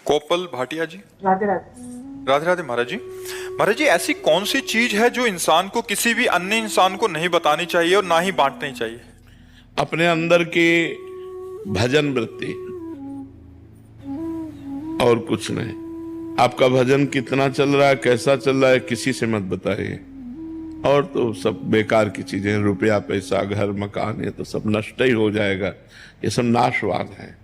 कोपल भाटिया जी। राधे राधे। राधे राधे महाराज जी। महाराज जी, ऐसी कौन सी चीज है जो इंसान को किसी भी अन्य इंसान को नहीं बतानी चाहिए और ना ही बांटनी चाहिए? अपने अंदर की भजन वृत्ति, और कुछ नहीं। आपका भजन कितना चल रहा है, कैसा चल रहा है, किसी से मत बताइए। और तो सब बेकार की चीजें, रुपया पैसा घर मकान, ये तो सब नष्ट ही हो जाएगा। ये सब नाशवान है।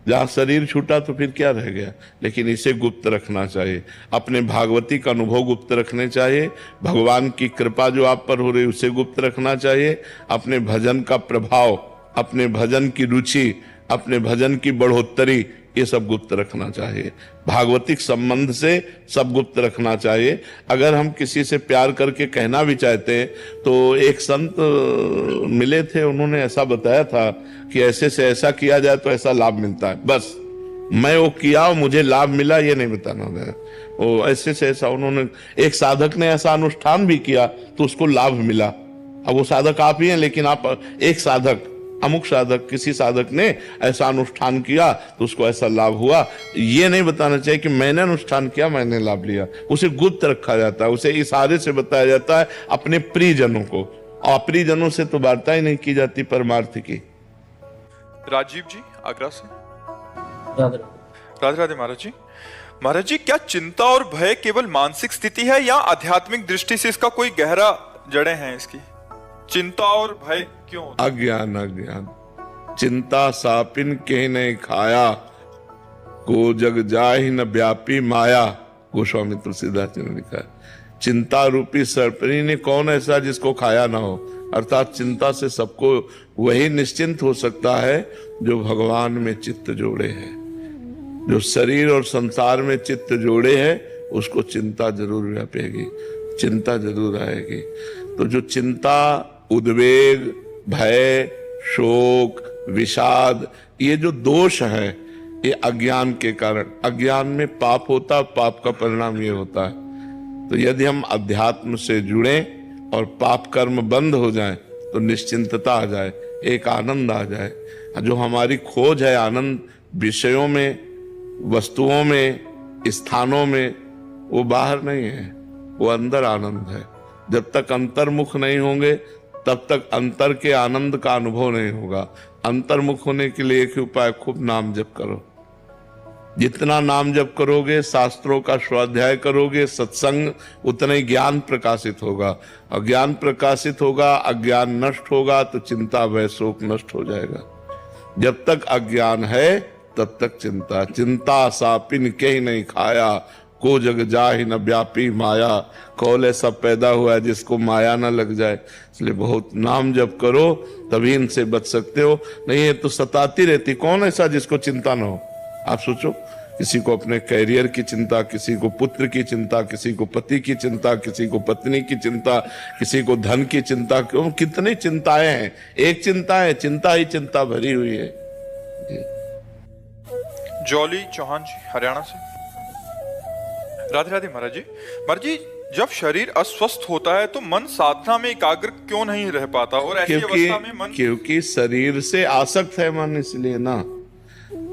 जहां शरीर छूटा तो फिर क्या रह गया। लेकिन इसे गुप्त रखना चाहिए। अपने भागवती का अनुभव गुप्त रखने चाहिए। भगवान की कृपा जो आप पर हो रही है उसे गुप्त रखना चाहिए। अपने भजन का प्रभाव, अपने भजन की रुचि, अपने भजन की बढ़ोतरी, ये सब गुप्त रखना चाहिए। भागवतिक संबंध से सब गुप्त रखना चाहिए। अगर हम किसी से प्यार करके कहना भी चाहते हैं तो एक संत मिले थे, उन्होंने ऐसा बताया था कि ऐसे से ऐसा किया जाए तो ऐसा लाभ मिलता है। बस मैं वो किया और मुझे लाभ मिला, ये नहीं बताना है। वो ऐसे से ऐसा, उन्होंने, एक साधक ने ऐसा अनुष्ठान भी किया तो उसको लाभ मिला। अब वो साधक आप ही हैं, लेकिन आप एक साधक, अमुक साधक, किसी साधक ने ऐसा अनुष्ठान किया तो उसको ऐसा लाभ हुआ। ये नहीं बताना चाहिए कि मैंने अनुष्ठान किया, मैंने लाभ लिया। उसे गुप्त रखा जाता है, उसे इशारे से बताया जाता है अपने प्रियजनों को। और प्रियजनों से तो वार्ता ही नहीं की जाती परमार्थ की। राजीव जी आगरा से। राधे राधे राधे महाराज जी। महाराज जी, क्या चिंता और भय केवल मानसिक स्थिति है या आध्यात्मिक दृष्टि से इसका कोई गहरा जड़ें हैं? इसकी चिंता और भय क्यों? अज्ञान, अज्ञान। चिंता सापिन के नहीं खाया, को जग जाहि न व्यापी माया। गोस्वामी तुलसीदास जी ने लिखा है, चिंता रूपी सर्पनी ने कौन ऐसा जिसको खाया ना हो। अर्थात चिंता से सबको वही निश्चिंत हो सकता है जो भगवान में चित्त जोड़े है। जो शरीर और संसार में चित्त जोड़े है उसको चिंता जरूर व्यापेगी, चिंता जरूर आएगी। तो जो चिंता, उद्वेग, भय, शोक, विषाद, ये जो दोष है ये अज्ञान के कारण। अज्ञान में पाप होता, पाप का परिणाम ये होता है। तो यदि हम अध्यात्म से जुड़े और पाप कर्म बंद हो जाए तो निश्चिंतता आ जाए, एक आनंद आ जाए। जो हमारी खोज है आनंद विषयों में, वस्तुओं में, स्थानों में, वो बाहर नहीं है, वो अंदर आनंद है। जब तक अंतर्मुख नहीं होंगे तब तक अंतर के आनंद का अनुभव नहीं होगा। अंतर्मुख होने के लिए एक ही उपाय, खूब नाम जप करो। जितना नाम जप करोगे, शास्त्रों का स्वाध्याय करोगे, सत्संग, उतना ही ज्ञान प्रकाशित होगा। और ज्ञान प्रकाशित होगा, अज्ञान नष्ट होगा तो चिंता, भय, शोक नष्ट हो जाएगा। जब तक अज्ञान है तब तक चिंता। चिंता सापिन के ही नहीं खाया, को जग जाहि न व्यापी माया। कौन ऐसा पैदा हुआ है जिसको माया न लग जाए। इसलिए बहुत नाम जप करो तभी इनसे बच सकते हो, नहीं ये तो सताती रहती। कौन ऐसा जिसको चिंता न हो? आप सोचो, किसी को अपने कैरियर की चिंता, किसी को पुत्र की चिंता, किसी को पति की चिंता, किसी को पत्नी की चिंता, किसी को धन की चिंता। क्यों, कितनी चिंताएं हैं। एक चिंता है, चिंता ही चिंता भरी हुई है। जॉली चौहान जी हरियाणा से। राधे राधे महाराज जी। महाराज जी, जब शरीर अस्वस्थ होता है तो मन साधना में एकाग्र क्यों नहीं रह पाता? और ऐसी अवस्था में मन, क्योंकि शरीर से आसक्त है मन, इसलिए ना।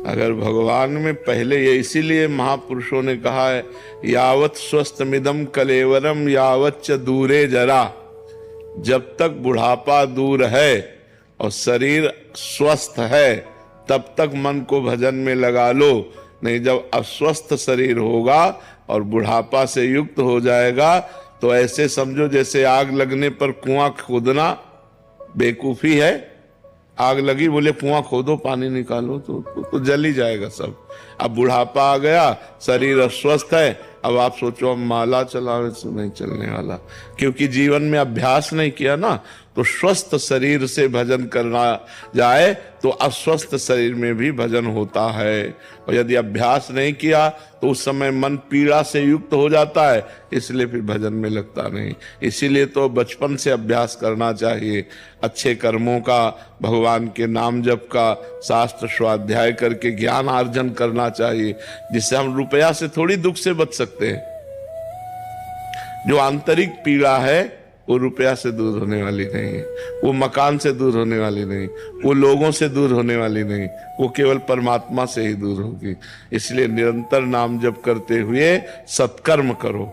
अगर भगवान में पहले, ये इसीलिए महापुरुषों ने कहा है, यावत स्वस्थमिदम कलेवरम यावत च दूरे जरा। जब तक बुढ़ापा दूर है और शरीर स्वस्थ है तब तक मन को भजन में लगा लो। नहीं, जब अस्वस्थ शरीर होगा और बुढ़ापा से युक्त हो जाएगा तो ऐसे समझो जैसे आग लगने पर कुआं खोदना बेवकूफी है। आग लगी, बोले कुआं खोदो, पानी निकालो, तो जल ही जाएगा सब। अब बुढ़ापा आ गया, शरीर अस्वस्थ है, अब आप सोचो अब माला चलावे से नहीं चलने वाला, क्योंकि जीवन में अभ्यास नहीं किया ना। तो स्वस्थ शरीर से भजन करना जाए तो अस्वस्थ शरीर में भी भजन होता है। और यदि अभ्यास नहीं किया तो उस समय मन पीड़ा से युक्त हो जाता है, इसलिए फिर भजन में लगता नहीं। इसीलिए तो बचपन से अभ्यास करना चाहिए, अच्छे कर्मों का, भगवान के नाम जप का, शास्त्र स्वाध्याय करके ज्ञान अर्जन करना चाहिए, जिससे हम रुपया से थोड़ी दुख से बच सकते हैं। जो आंतरिक पीड़ा है वो रुपया से दूर होने वाली नहीं है, वो मकान से दूर होने वाली नहीं, वो लोगों से दूर होने वाली नहीं, वो केवल परमात्मा से ही दूर होगी। इसलिए निरंतर नाम जप करते हुए सत्कर्म करो।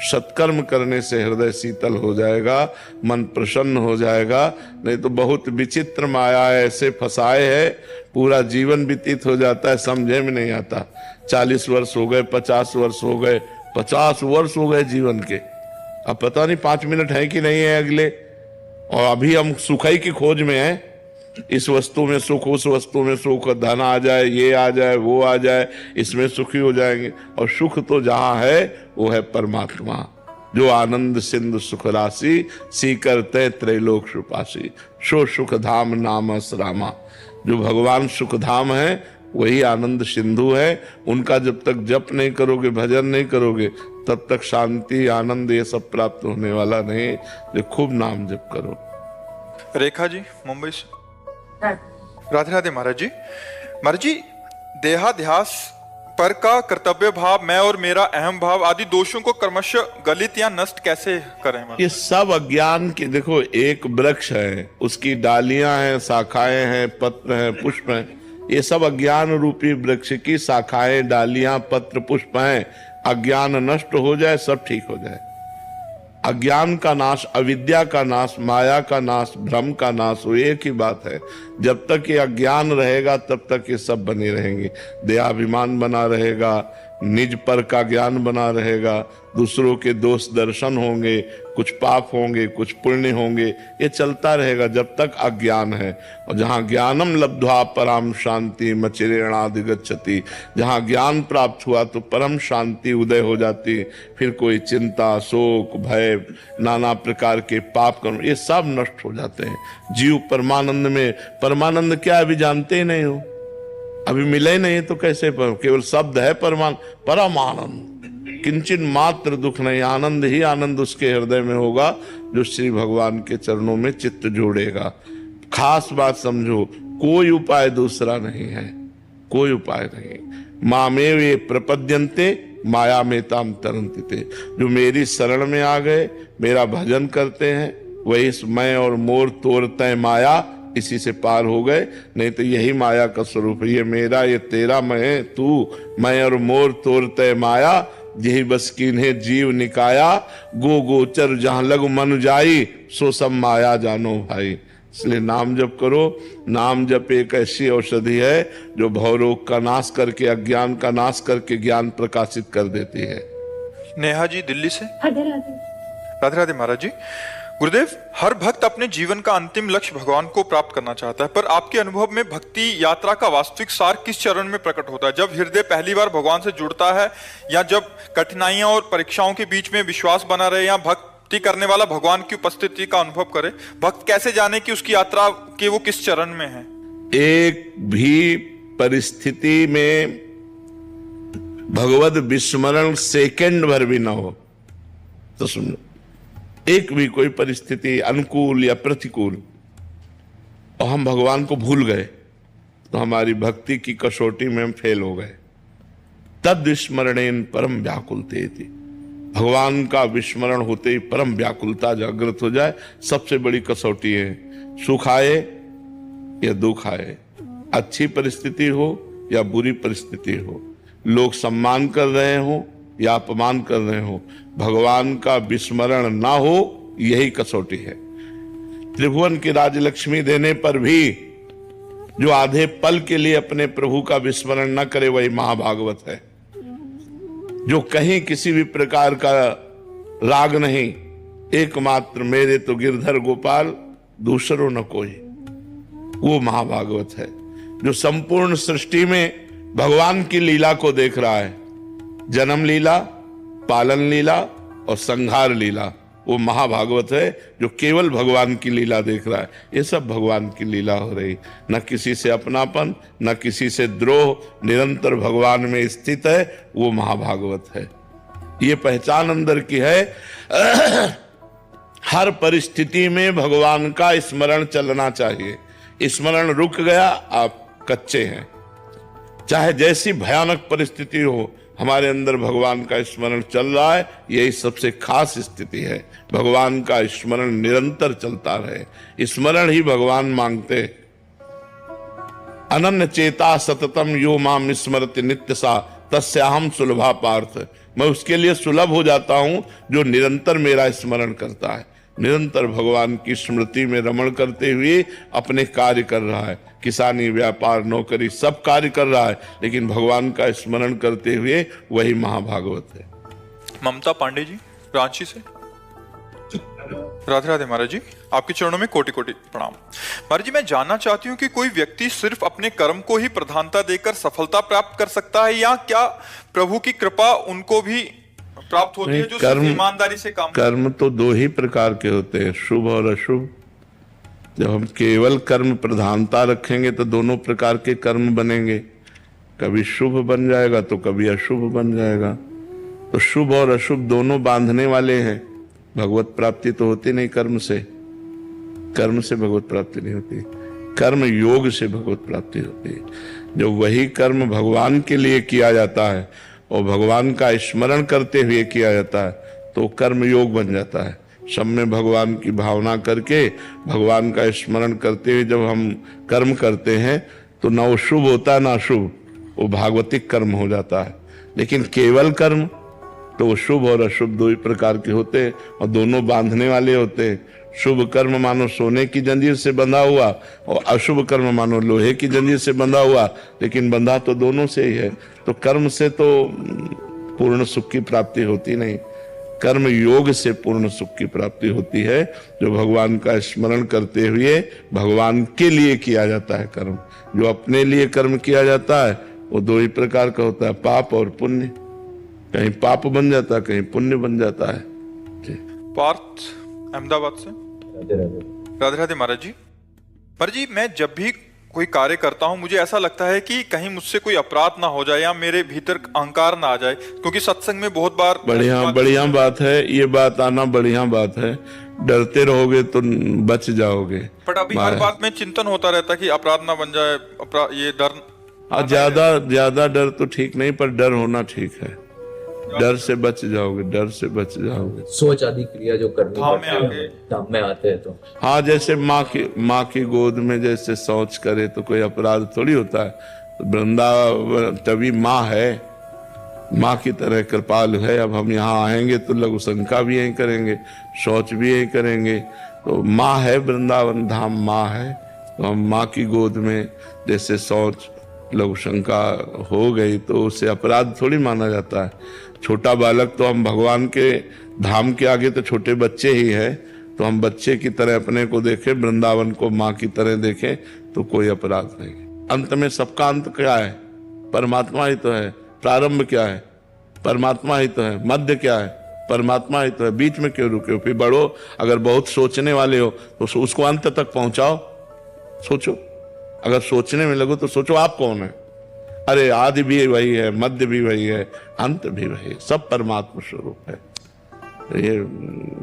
सत्कर्म करने से हृदय शीतल हो जाएगा, मन प्रसन्न हो जाएगा। नहीं तो बहुत विचित्र माया ऐसे फंसाए है, पूरा जीवन व्यतीत हो जाता है, समझे में नहीं आता। 40 वर्ष हो गए, 50 वर्ष हो गए, 50 वर्ष हो गए जीवन के, अब पता नहीं 5 मिनट है कि नहीं है अगले। और अभी हम सुखाई की खोज में हैं, इस वस्तु में सुख, उस वस्तु में सुख, धन आ जाए, ये आ जाए, वो आ जाए, इसमें सुखी हो जाएंगे। और सुख तो जहां है वो है परमात्मा, जो आनंद सिंधु सुख राशि, सी करते त्रैलोक सुपासी, सो सुख धाम नाम रामा। जो भगवान सुख धाम है वही आनंद सिंधु है। उनका जब तक जप नहीं करोगे, भजन नहीं करोगे, तब तक शांति आनंद ये सब प्राप्त होने वाला नहीं। जो खूब नाम जप करो। रेखा जी मुंबई से। राधे राधे महाराज जी। महाराज जी, देहाध्यास पर का कर्तव्य भाव, मैं और मेरा अहम भाव आदि दोषों को क्रमशः गलित या नष्ट कैसे करें? ये सब अज्ञान के, देखो एक वृक्ष है, उसकी डालियां हैं, शाखाएं हैं, पत्र हैं, पुष्प हैं, ये सब अज्ञान रूपी वृक्ष की शाखाएं, डालियां, पत्र, पुष्प हैं। अज्ञान नष्ट हो जाए, सब ठीक हो जाए। अज्ञान का नाश, अविद्या का नाश, माया का नाश, भ्रम का नाश, वो एक ही बात है। जब तक ये अज्ञान रहेगा तब तक ये सब बने रहेंगे। देहाभिमान बना रहेगा, निज पर का ज्ञान बना रहेगा, दूसरों के दोष दर्शन होंगे, कुछ पाप होंगे, कुछ पुण्य होंगे, ये चलता रहेगा जब तक अज्ञान है। और जहां ज्ञानम लब्ध्वा परम शांति मचिरेणाधिगच्छति, जहां ज्ञान प्राप्त हुआ तो परम शांति उदय हो जाती। फिर कोई चिंता, शोक, भय, नाना प्रकार के पाप कर्म, ये सब नष्ट हो जाते हैं। जीव परमानंद में, परमानंद क्या अभी जानते ही नहीं हो, अभी मिले नहीं तो कैसे, केवल शब्द है परम आनंद, किंचन मात्र दुख नहीं, आनंद ही आनंद उसके हृदय में होगा जो श्री भगवान के चरणों में चित्त जोड़ेगा। खास बात समझो, कोई उपाय दूसरा नहीं है, कोई उपाय नहीं। मामेव ये प्रपद्यन्ते माया में ताम तरन्ति ते, जो मेरी शरण में आ गए, मेरा भजन करते हैं, वही मैं और मोर तोड़ते माया, इसी से पार हो गए। नहीं तो यही माया का स्वरूप है, ये मेरा, ये तेरा, मैं तू, मैं और मोर तोड़ते माया, यही बस कीन्हे जीव निकाया, गो गोचर जहां लग मन जाई, सो सब माया जानो भाई। इसलिए नाम जप करो। नाम जप एक ऐसी औषधि है जो भवरोग का नाश करके, अज्ञान का नाश करके ज्ञान प्रकाशित कर देती है। नेहा जी दिल्ली से। राधे राधे। राधे राधे महाराज जी। गुरुदेव, हर भक्त अपने जीवन का अंतिम लक्ष्य भगवान को प्राप्त करना चाहता है, पर आपके अनुभव में भक्ति यात्रा का वास्तविक सार किस चरण में प्रकट होता है? जब हृदय पहली बार भगवान से जुड़ता है, या जब कठिनाइयां और परीक्षाओं के बीच में विश्वास बना रहे, या भक्ति करने वाला भगवान की उपस्थिति का अनुभव करे? भक्त कैसे जाने कि उसकी यात्रा के वो किस चरण में है? एक भी परिस्थिति में भगवत विस्मरण सेकंड भर भी ना हो तो सुनो, एक भी कोई परिस्थिति अनुकूल या प्रतिकूल और हम भगवान को भूल गए तो हमारी भक्ति की कसौटी में हम फेल हो गए। तद विस्मरणेन परम व्याकुलते थी, भगवान का विस्मरण होते ही परम व्याकुलता जागृत हो जाए, सबसे बड़ी कसौटी है। सुख आए या दुख आए, अच्छी परिस्थिति हो या बुरी परिस्थिति हो, लोग सम्मान कर रहे हो या अपमान कर रहे हो, भगवान का विस्मरण ना हो, यही कसौटी है। त्रिभुवन की राजलक्ष्मी देने पर भी जो आधे पल के लिए अपने प्रभु का विस्मरण न करे वही महाभागवत है। जो कहीं किसी भी प्रकार का राग नहीं, एकमात्र मेरे तो गिरधर गोपाल दूसरों न कोई, वो महाभागवत है। जो संपूर्ण सृष्टि में भगवान की लीला को देख रहा है, जन्म लीला, पालन लीला और संहार लीला, वो महाभागवत है। जो केवल भगवान की लीला देख रहा है, ये सब भगवान की लीला हो रही, न किसी से अपनापन, न किसी से द्रोह, निरंतर भगवान में स्थित है, वो महाभागवत है। ये पहचान अंदर की है। हर परिस्थिति में भगवान का स्मरण चलना चाहिए। स्मरण रुक गया, आप कच्चे हैं। चाहे जैसी भयानक परिस्थिति हो, हमारे अंदर भगवान का स्मरण चल रहा है, यही सबसे खास स्थिति है। भगवान का स्मरण निरंतर चलता रहे, स्मरण ही भगवान मांगते। अनन्य चेता सततम यो माम स्मरति नित्य सा तस्याहम सुलभा पार्थ। मैं उसके लिए सुलभ हो जाता हूं जो निरंतर मेरा स्मरण करता है, निरंतर भगवान की स्मृति में रमण करते हुए अपने कार्य कर रहा है। किसानी, व्यापार, नौकरी सब कार्य कर रहा है, लेकिन भगवान का स्मरण करते हुए वही महाभागवत है। ममता पांडे जी रांची से। राधे राधे महाराज जी, आपके चरणों में कोटि कोटि प्रणाम। महाराज जी, मैं जानना चाहती हूँ कि कोई व्यक्ति सिर्फ अपने कर्म को ही प्रधानता देकर सफलता प्राप्त कर सकता है, या क्या प्रभु की कृपा उनको भी प्राप्त होती है जो सिर्फ ईमानदारी से काम? कर्म तो दो ही प्रकार के होते हैं, शुभ और अशुभ। जब हम केवल कर्म प्रधानता रखेंगे तो दोनों प्रकार के कर्म बनेंगे, कभी शुभ बन जाएगा तो कभी अशुभ बन जाएगा। तो शुभ और अशुभ दोनों बांधने वाले हैं। भगवत प्राप्ति तो होती नहीं कर्म से, कर्म से भगवत प्राप्ति नहीं होती, कर्म योग से भगवत प्राप्ति होती है। जो वही कर्म भगवान के लिए किया जाता है और भगवान का स्मरण करते हुए किया जाता है तो कर्म योग बन जाता है। सब में भगवान की भावना करके भगवान का स्मरण करते हुए जब हम कर्म करते हैं तो ना वो शुभ होता है ना अशुभ, वो भागवतिक कर्म हो जाता है। लेकिन केवल कर्म तो वो शुभ और अशुभ दो ही प्रकार के होते हैं और दोनों बांधने वाले होते हैं। शुभ कर्म मानो सोने की जंजीर से बंधा हुआ और अशुभ कर्म मानो लोहे की जंजीर से बंधा हुआ, लेकिन बंधा तो दोनों से ही है। तो कर्म से तो पूर्ण सुख की प्राप्ति होती नहीं, कर्म योग से पूर्ण सुख की प्राप्ति होती है, जो भगवान का स्मरण करते हुए भगवान के लिए किया जाता है कर्म। जो अपने लिए कर्म किया जाता है वो दो ही प्रकार का होता है, पाप और पुण्य। कहीं पाप बन जाता है, कहीं पुण्य बन जाता है। पार्थ अहमदाबाद से। राधे राधे महाराज जी। महाराज जी, मैं जब भी कोई कार्य करता हूँ मुझे ऐसा लगता है कि कहीं मुझसे कोई अपराध ना हो जाए या मेरे भीतर अहंकार ना आ जाए, क्योंकि सत्संग में बहुत बार बढ़िया बात है, ये बात आना बढ़िया बात है। डरते रहोगे तो बच जाओगे। पर अभी हर बात में चिंतन होता रहता है कि अपराध ना बन जाए, अपराध, ये डर। ज्यादा डर तो ठीक नहीं, पर डर होना ठीक है। डर से बच जाओगे, डर से बच जाओगे। सोच आदि क्रिया जो करनी धाम में आते हैं तो हाँ, जैसे माँ की गोद में जैसे शौच करे तो कोई अपराध थोड़ी होता है। तो वृंदावन तभी माँ है, माँ की तरह कृपालु है। अब हम यहाँ आएंगे तो लघु शंका भी यही करेंगे, शौच भी यही करेंगे। तो माँ है, वृंदावन धाम माँ है, तो हम माँ की गोद में जैसे शौच लघु शंका हो गई तो उसे अपराध थोड़ी माना जाता है। छोटा बालक तो हम भगवान के धाम के आगे तो छोटे बच्चे ही है, तो हम बच्चे की तरह अपने को देखें, वृंदावन को माँ की तरह देखें तो कोई अपराध नहीं। अंत में सबका अंत क्या है? परमात्मा ही तो है। प्रारंभ क्या है? परमात्मा ही तो है। मध्य क्या है? परमात्मा ही तो है। बीच में क्यों रुके हो? फिर बढ़ो। अगर बहुत सोचने वाले हो तो उसको अंत तक पहुंचाओ, सोचो। अगर सोचने में लगो तो सोचो आप कौन है। अरे आदि भी वही है, मध्य भी वही है, अंत भी वही है, सब परमात्मा स्वरूप है। ये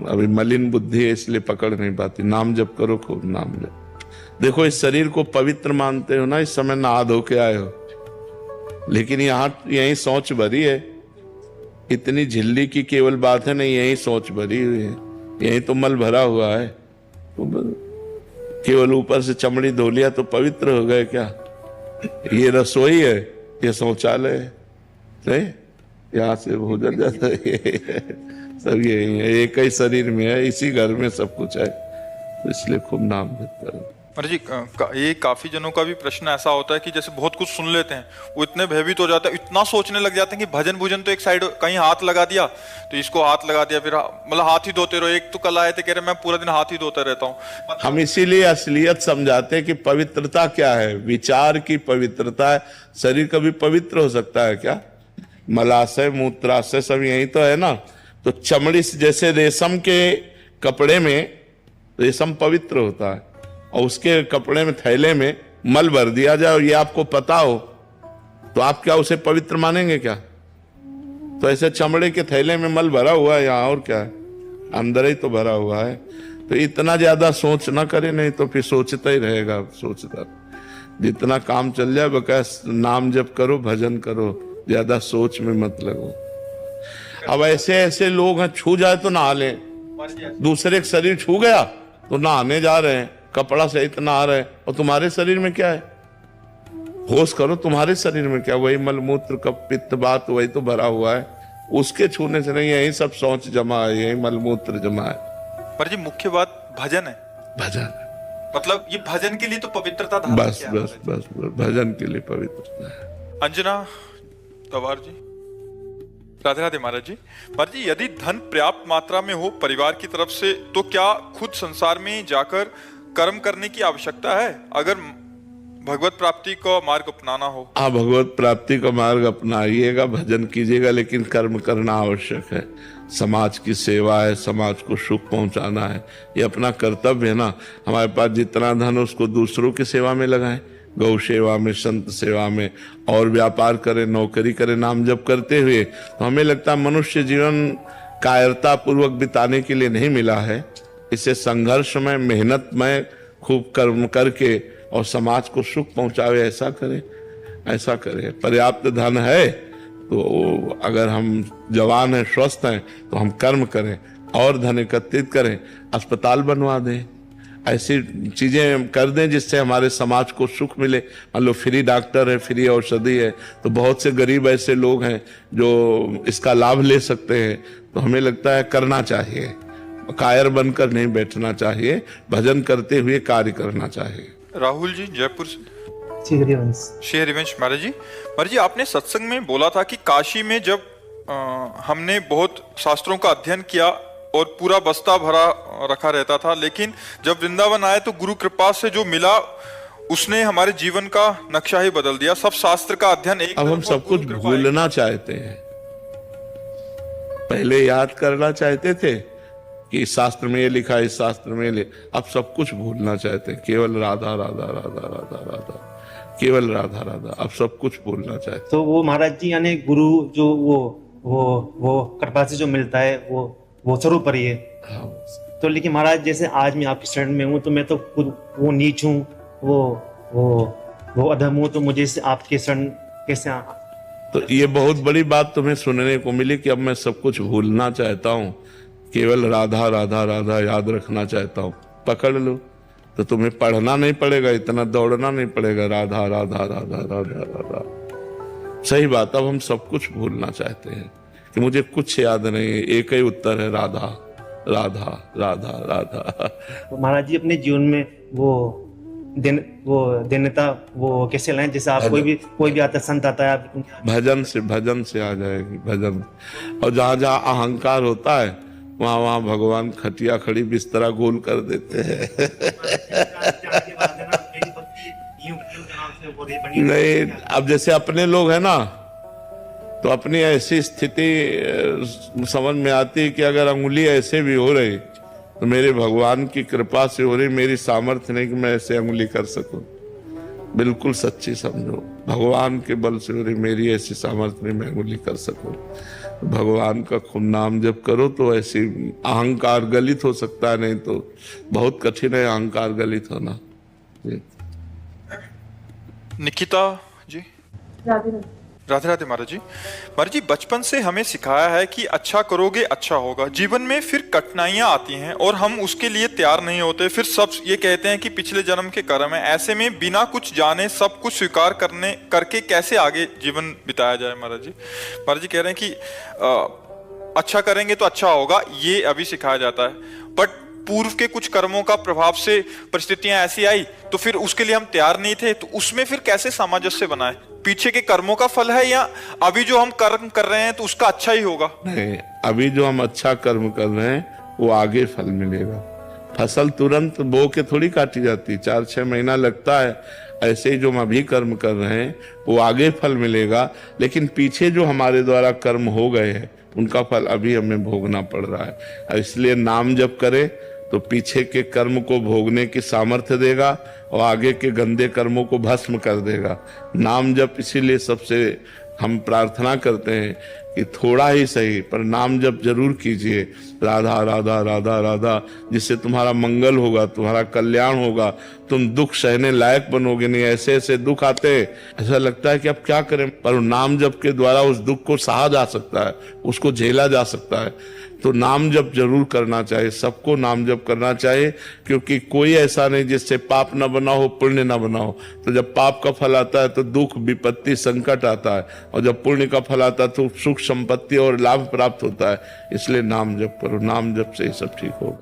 अभी मलिन बुद्धि है इसलिए पकड़ नहीं पाती। नाम जप करो, खूब नाम जप। देखो, इस शरीर को पवित्र मानते हो ना, इस समय नहा धो के आए हो, लेकिन यहाँ यही सोच भरी है। इतनी झिल्ली की केवल बात है नहीं, यही सोच भरी हुई है, यही तो मल भरा हुआ है। केवल ऊपर से चमड़ी धो लिया तो पवित्र हो गए क्या? ये रसोई है, ये शौचालय है, यहाँ से भोजन जाता है, सब यही है, एक ही शरीर में है, इसी घर में सब कुछ है। तो इसलिए खूब नाम जप करो। महाराज जी, ये काफी जनों का भी प्रश्न ऐसा होता है कि जैसे बहुत कुछ सुन लेते हैं, वो इतने भयभीत हो जाते हैं, इतना सोचने लग जाते हैं कि भजन भूजन तो एक साइड, कहीं हाथ लगा दिया तो इसको हाथ लगा दिया, फिर मतलब हाथ ही धोते रहो। एक तो कल आए थे, कह रहे मैं पूरा दिन हाथ ही धोता रहता हूँ। हम इसीलिए असलियत समझाते हैं कि पवित्रता क्या है। विचार की पवित्रता है। शरीर कभी पवित्र हो सकता है क्या? मलाशय मूत्राशय सब यही तो है ना। तो चमड़ी जैसे रेशम के कपड़े में रेशम पवित्र होता है, और उसके कपड़े में थैले में मल भर दिया जाए और ये आपको पता हो तो आप क्या उसे पवित्र मानेंगे क्या? तो ऐसे चमड़े के थैले में मल भरा हुआ है, यहाँ और क्या है, अंदर ही तो भरा हुआ है। तो इतना ज्यादा सोच ना करे, नहीं तो फिर सोचता ही रहेगा। सोचता जितना काम चल जाए, बकाया नाम जप करो, भजन करो, ज्यादा सोच में मत लगो। अब ऐसे ऐसे लोग हैं, छू जाए तो नहा लें, दूसरे का शरीर छू गया तो नहाने जा रहे हैं, कपड़ा सहित नहा रहे हैं, और तुम्हारे शरीर में क्या है? होश करो, तुम्हारे शरीर में क्या? वही मलमूत्र कप पित्त बात वही तो भरा हुआ है, उसके छूने से नहीं, यही सब सोच जमा है, यही मलमूत्र जमा है। पर जी मुख्य बात भजन है। भजन, मतलब ये भजन के लिए तो पवित्रता धारण बस किया है बस बस बस, भजन के लिए पवित्रता है। अंजना तवार जी, राधे राधे महाराज जी। महाराज जी, यदि धन पर्याप्त मात्रा में हो परिवार की तरफ से, तो क्या खुद संसार में जाकर कर्म करने की आवश्यकता है, अगर भगवत प्राप्ति का मार्ग अपनाना हो? हाँ, भगवत प्राप्ति का मार्ग अपनाइएगा, भजन कीजिएगा, लेकिन कर्म करना आवश्यक है। समाज की सेवा है, समाज को सुख पहुंचाना है, ये अपना कर्तव्य है ना। हमारे पास जितना धन उसको दूसरों की सेवा में लगाएं, गौ सेवा में, संत सेवा में, और व्यापार करें, नौकरी करें, नाम जप करते हुए। तो हमें लगता है मनुष्य जीवन कायरता पूर्वक बिताने के लिए नहीं मिला है, इसे संघर्ष में, मेहनत में, खूब कर्म करके और समाज को सुख पहुंचावे, ऐसा करें, ऐसा करें। पर्याप्त धन है तो अगर हम जवान हैं, स्वस्थ हैं, तो हम कर्म करें और धन एकत्रित करें, अस्पताल बनवा दें, ऐसी चीजें कर दें जिससे हमारे समाज को सुख मिले। मान लो फ्री डॉक्टर है, फ्री औषधि है, तो बहुत से गरीब ऐसे लोग हैं जो इसका लाभ ले सकते हैं। तो हमें लगता है करना चाहिए, कायर बनकर नहीं बैठना चाहिए, भजन करते हुए कार्य करना चाहिए। राहुल जी जयपुर से। श्री हरिवंश। श्री हरिवंश महाराज जी। महाराज जी, आपने सत्संग में बोला था कि काशी में जब हमने बहुत शास्त्रों का अध्ययन किया और पूरा बस्ता भरा रखा रहता था, लेकिन जब वृंदावन आए तो गुरु कृपा से जो मिला उसने हमारे जीवन का नक्शा ही बदल दिया। सब शास्त्र का अध्ययन एक, अब हम सब कुछ भूलना चाहते हैं। पहले याद करना चाहते थे कि शास्त्र में ये लिखा, इस शास्त्र में ले, अब सब कुछ भूलना चाहते हैं। केवल राधा राधा राधा राधा राधा, केवल राधा राधा, अब सब कुछ भूलना चाहते। तो वो महाराज जी यानी गुरु जो वो कृपा से जो मिलता है वो स्वरूप ही है। हाँ। तो लेकिन महाराज जैसे आज मैं आपके शरण में हूँ, तो मैं तो खुद वो नीच हूँ, वो अधम हूँ, तो मुझे से आपके शरण कैसे तो ये बहुत बड़ी बात तुम्हें सुनने को मिली कि अब मैं सब कुछ भूलना चाहता हूँ, केवल राधा राधा राधा याद रखना चाहता हूँ। पकड़ लो तो तुम्हें पढ़ना नहीं पड़ेगा, इतना दौड़ना नहीं पड़ेगा, राधा राधा राधा राधा राधा। सही बात, अब हम सब कुछ भूलना चाहते हैं कि मुझे कुछ याद नहीं है, एक ही उत्तर है, राधा राधा राधा राधा। तो महाराज जी अपने जीवन में वो देनता वो कैसे लाएं? जैसे आप कोई भी आता संत आता है, आप भजन से आ जाएगी, भजन। और जहां जहां अहंकार होता है वहां वहां भगवान खटिया खड़ी बिस्तरा गोल कर देते हैं। नहीं, अब जैसे अपने लोग हैं ना, तो अपनी ऐसी स्थिति समझ में आती है कि अगर अंगुली ऐसे भी हो रही तो मेरे भगवान की कृपा से हो रही, मेरी सामर्थ्य नहीं कि मैं ऐसे अंगुली कर सकूं। बिल्कुल सच्ची समझो, भगवान के बल से हो रही, मेरी ऐसी सामर्थ्य नहीं मैं अंगुली कर सकूं। भगवान का खूब नाम जप करो तो ऐसी अहंकार गलित हो सकता है, नहीं तो बहुत कठिन है अहंकार गलित होना। निकिता जी। राधे राधे महाराज जी। महाराज जी, बचपन से हमें सिखाया है कि अच्छा करोगे अच्छा होगा। जीवन में फिर कठिनाइयां आती हैं और हम उसके लिए तैयार नहीं होते। फिर सब ये कहते हैं कि पिछले जन्म के कर्म है। ऐसे में बिना कुछ जाने सब कुछ स्वीकार करके कैसे आगे जीवन बिताया जाए? महाराज जी कह रहे हैं कि अच्छा करेंगे तो अच्छा होगा, ये अभी सिखाया जाता है। बट पूर्व के कुछ कर्मों का प्रभाव से परिस्थितियां ऐसी आई तो फिर उसके लिए हम तैयार नहीं थे, तो उसमें फिर कैसे सामंजस्य बनाए? पीछे के कर्मों का फल है या अभी जो हम कर्म कर रहे हैं तो उसका अच्छा ही होगा? नहीं, अभी जो हम अच्छा कर्म कर रहे हैं वो आगे फल मिलेगा। फसल तुरंत बो के थोड़ी काटी जाती, 4-6 महीना लगता है। ऐसे ही जो हम अभी कर्म कर रहे हैं वो आगे फल मिलेगा, लेकिन पीछे जो हमारे द्वारा कर्म हो गए हैं उनका फल अभी हमें भोगना पड़ रहा है। इसलिए नाम जप करें तो पीछे के कर्म को भोगने की सामर्थ्य देगा और आगे के गंदे कर्मों को भस्म कर देगा। नाम जप इसीलिए सबसे हम प्रार्थना करते हैं कि थोड़ा ही सही पर नाम जप जरूर कीजिए, राधा राधा राधा राधा, जिससे तुम्हारा मंगल होगा, तुम्हारा कल्याण होगा, तुम दुख सहने लायक बनोगे नहीं। ऐसे ऐसे दुख आते ऐसा लगता है कि अब क्या करें, पर नाम जप के द्वारा उस दुख को सहा जा सकता है, उसको झेला जा सकता है। तो नाम जप जरूर करना चाहिए, सबको नाम जप करना चाहिए, क्योंकि कोई ऐसा नहीं जिससे पाप न बना हो, पुण्य न बना हो। तो जब पाप का फल आता है तो दुख, विपत्ति, संकट आता है, और जब पुण्य का फल आता है तो सुख, संपत्ति और लाभ प्राप्त होता है। इसलिए नाम जप करो, नाम जप से ही सब ठीक होगा।